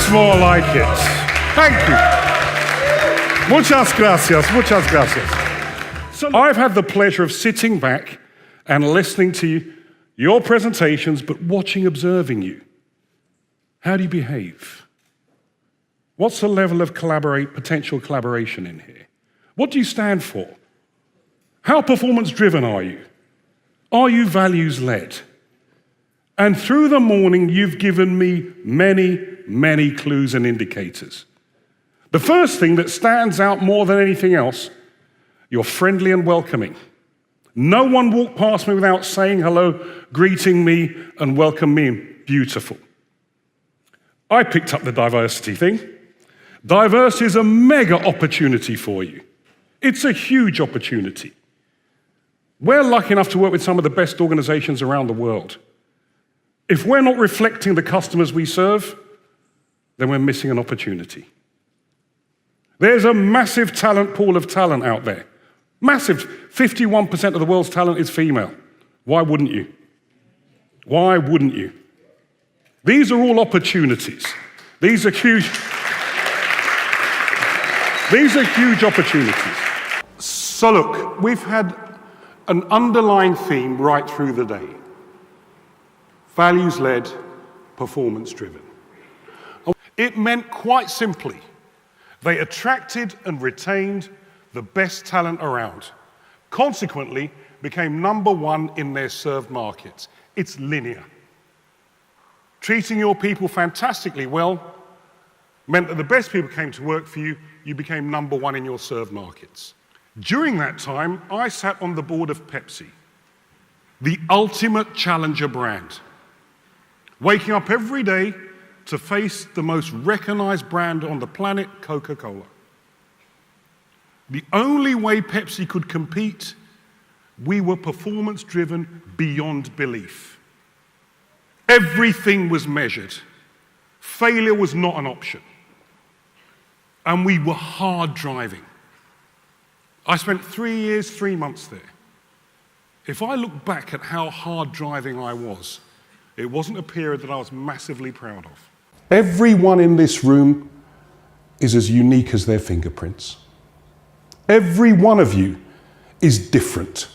That's more like it. Thank you. Muchas gracias, muchas gracias. So I've had the pleasure of sitting back and listening to your presentations, but watching, observing you. How do you behave? What's the level of potential collaboration in here? What do you stand for? How performance-driven are you? Are you values-led? And through the morning, you've given me many, many clues and indicators. The first thing that stands out more than anything else, you're friendly and welcoming. No one walked past me without saying hello, greeting me, and welcoming me. Beautiful. I picked up the diversity thing. Diversity is a mega opportunity for you. It's a huge opportunity. We're lucky enough to work with some of the best organizations around the world. If we're not reflecting the customers we serve, then we're missing an opportunity. There's a massive talent pool of talent out there. Massive. 51% of the world's talent is female. Why wouldn't you? Why wouldn't you? These are all opportunities. These are huge opportunities. So look, we've had an underlying theme right through the day. Values-led, performance-driven. It meant quite simply, they attracted and retained the best talent around. Consequently, became number one in their served markets. It's linear. Treating your people fantastically well meant that the best people came to work for you, you became number one in your served markets. During that time, I sat on the board of Pepsi, the ultimate challenger brand. Waking up every day to face the most recognized brand on the planet, Coca-Cola. The only way Pepsi could compete, we were performance-driven beyond belief. Everything was measured. Failure was not an option. And we were hard driving. I spent 3 years, 3 months there. If I look back at how hard driving I was, it wasn't a period that I was massively proud of. Everyone in this room is as unique as their fingerprints. Every one of you is different.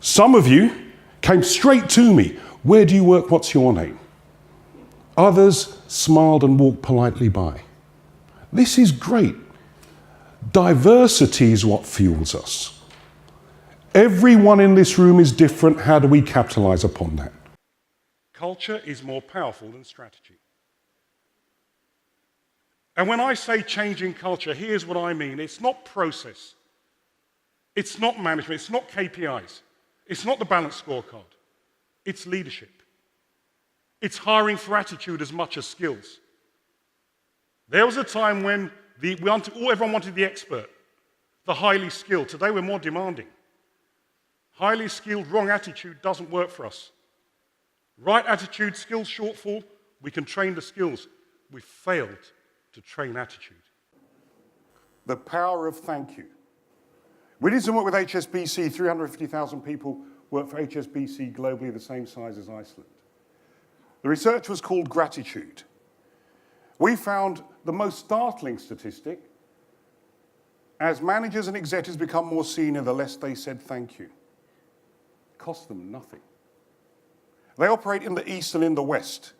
Some of you came straight to me. Where do you work? What's your name? Others smiled and walked politely by. This is great. Diversity is what fuels us. Everyone in this room is different. How do we capitalize upon that? Culture is more powerful than strategy. And when I say changing culture, here's what I mean. It's not process. It's not management. It's not KPIs. It's not the balanced scorecard. It's leadership. It's hiring for attitude as much as skills. There was a time when everyone wanted the expert, the highly skilled. Today we're more demanding. Highly skilled, wrong attitude doesn't work for us. Right attitude, skills shortfall, we can train the skills. We failed to train attitude. The power of thank you. We did some work with HSBC, 350,000 people work for HSBC globally, the same size as Iceland. The research was called gratitude. We found the most startling statistic: as managers and executives become more senior, the less they said thank you. It cost them nothing. They operate in the East and in the West.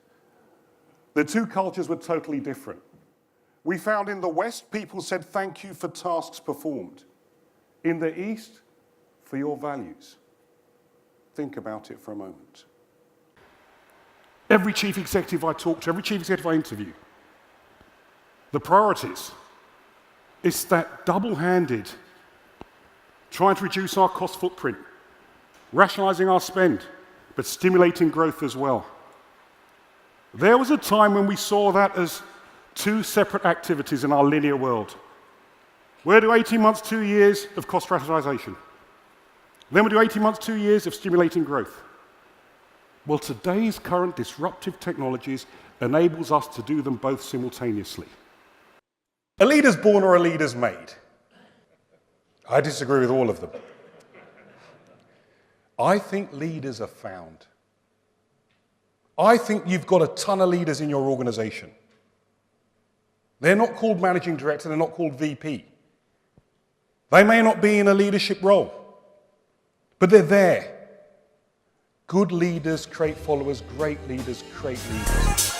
The two cultures were totally different. We found in the West, people said thank you for tasks performed. In the East, for your values. Think about it for a moment. Every chief executive I talk to, every chief executive I interview, the priorities, it's that double-handed, trying to reduce our cost footprint, rationalizing our spend, but stimulating growth as well. There was a time when we saw that as two separate activities in our linear world. We'll do 18 months, 2 years of cost rationalization. Then we'll do 18 months, 2 years of stimulating growth. Well, today's current disruptive technologies enables us to do them both simultaneously. A leader's born or a leader's made? I disagree with all of them. I think leaders are found. I think you've got a ton of leaders in your organization. They're not called managing director, they're not called VP. They may not be in a leadership role, but they're there. Good leaders create followers, great leaders create leaders.